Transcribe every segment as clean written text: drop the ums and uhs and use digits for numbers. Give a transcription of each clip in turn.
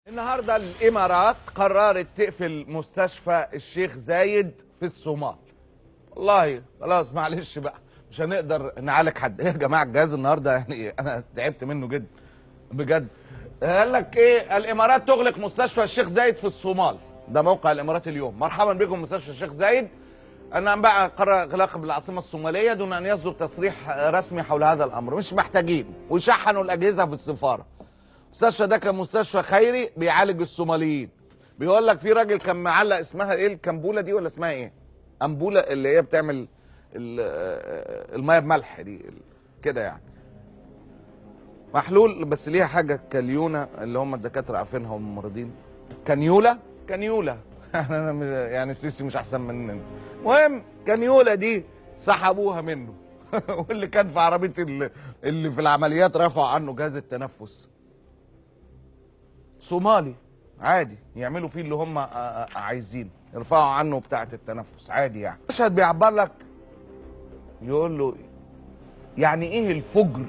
النهارده الامارات قررت تقفل مستشفى الشيخ زايد في الصومال. والله خلاص معلش بقى مش هنقدر نعالج حد. ايه يا جماعه الجهاز النهارده يعني انا تعبت منه جدا بجد. قال لك ايه؟ الامارات تغلق مستشفى الشيخ زايد في الصومال. ده موقع الامارات اليوم. مرحبا بكم مستشفى الشيخ زايد. انا بقى قرر اغلاق بالعاصمه الصوماليه دون ان يصدر تصريح رسمي حول هذا الامر. مش محتاجين، وشحنوا الاجهزه في السفاره. المستشفى ده كان مستشفى خيري بيعالج الصوماليين. بيقول لك في راجل كان معلق اسمها ايه الكمبوله دي ولا اسمها ايه؟ امبوله اللي هي بتعمل الميه بملح دي كده يعني. محلول بس ليها حاجه كاليونه اللي هم الدكاتره عارفينها والممرضين. كانيولا يعني السيسي مش احسن مننا. المهم كانيولا دي سحبوها منه واللي كان في عربيه اللي في العمليات رفعوا عنه جهاز التنفس. صومالي عادي يعملوا فيه اللي هم عايزين، يرفعوا عنه بتاعه التنفس عادي يعني. مشهد بيعبر لك يقول له يعني ايه الفجر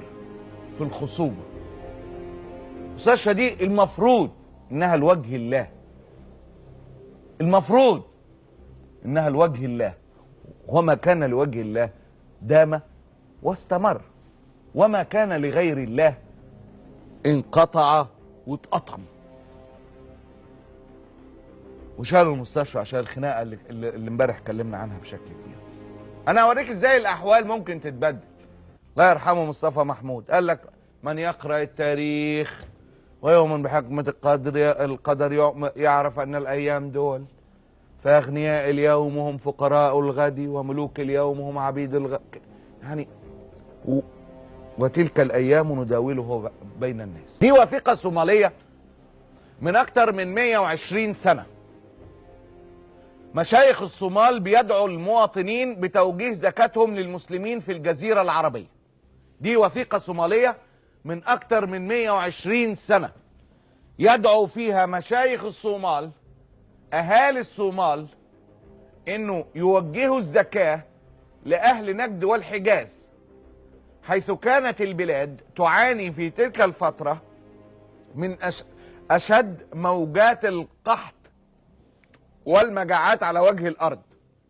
في الخصومه. المستشفى دي المفروض انها لوجه الله، المفروض انها لوجه الله، وما كان لوجه الله دام واستمر، وما كان لغير الله انقطع واتقطم. وشالوا المستشفى عشان الخناقه اللي امبارح اتكلمنا عنها بشكل كبير. انا هوريك ازاي الاحوال ممكن تتبدل. الله يرحمه مصطفى محمود قال لك من يقرأ التاريخ ويؤمن بحكمة القدر يعرف ان الايام دول فاغنياء اليوم هم فقراء الغد وملوك اليوم هم عبيد الغد يعني وتلك الايام نداوله بين الناس. دي وثيقة صومالية من اكتر من 120 سنة. مشايخ الصومال بيدعوا المواطنين بتوجيه زكاتهم للمسلمين في الجزيرة العربية. دي وثيقة صومالية من أكتر من 120 سنة يدعو فيها مشايخ الصومال أهالي الصومال إنه يوجهوا الزكاة لأهل نجد والحجاز، حيث كانت البلاد تعاني في تلك الفترة من أشد موجات القحط والمجاعات على وجه الأرض.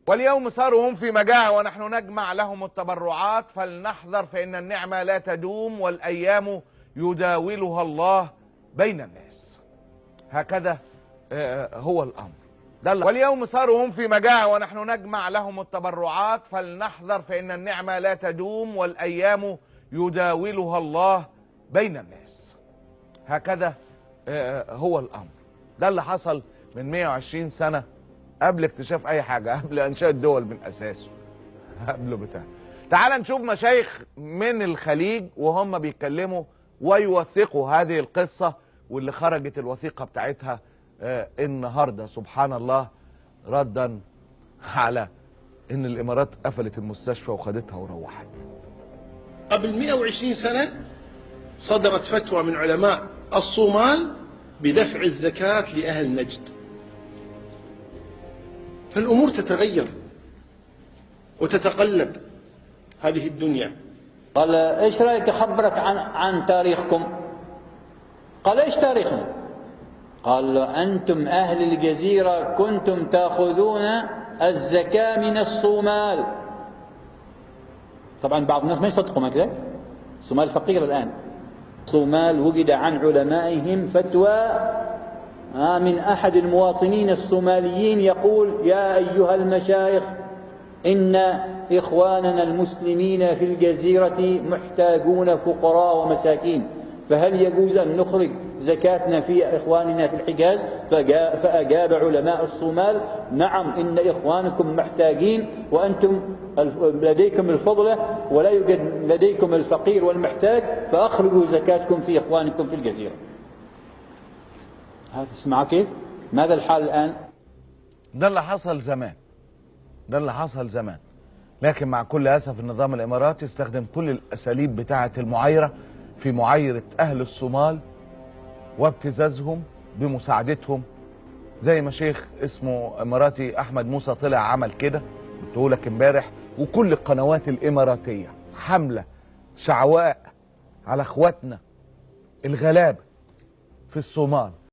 واليوم صاروا هم في مجاعة ونحن نجمع لهم التبرعات، فلنحذر فإن النعمة لا تدوم والأيام يداولها الله بين الناس. هكذا هو الأمر. واليوم صاروا هم في مجاعة ونحن نجمع لهم التبرعات، فلنحذر فإن النعمة لا تدوم والأيام يداولها الله بين الناس. هكذا هو الأمر. ده اللي حصل من 120 سنة قبل اكتشاف اي حاجة، قبل انشاء الدول من اساسه، قبله بتاع. تعال نشوف مشايخ من الخليج وهم بيتكلموا ويوثقوا هذه القصة واللي خرجت الوثيقة بتاعتها النهاردة سبحان الله، ردا على ان الامارات قفلت المستشفى وخدتها وروحت. قبل 120 سنة صدرت فتوى من علماء الصومال بدفع الزكاة لأهل نجد. فالأمور تتغير وتتقلب هذه الدنيا. قال ايش رايك اخبرك عن تاريخكم؟ قال ايش تاريخنا؟ قال انتم اهل الجزيره كنتم تاخذون الزكاه من الصومال. طبعا بعض الناس ما يصدقوا ما كذا. الصومال فقير الان. الصومال وجد عن علمائهم فتوى من أحد المواطنين الصوماليين يقول يا أيها المشايخ إن إخواننا المسلمين في الجزيرة محتاجون فقراء ومساكين، فهل يجوز أن نخرج زكاتنا في إخواننا في الحجاز؟ فأجاب علماء الصومال نعم إن إخوانكم محتاجين وأنتم لديكم الفضلة ولا يوجد لديكم الفقير والمحتاج، فأخرجوا زكاتكم في إخوانكم في الجزيرة. هذا اسمعوا كيف؟ ماذا الحال الآن؟ ده اللي حصل زمان، ده اللي حصل زمان، لكن مع كل أسف النظام الإماراتي استخدم كل الأساليب بتاعة المعايرة في معايرة أهل الصومال وابتزازهم بمساعدتهم. زي ما شيخ اسمه إماراتي أحمد موسى طلع عمل كده قلته لك امبارح، وكل القنوات الإماراتية حملة شعواء على إخواتنا الغلابة في الصومال.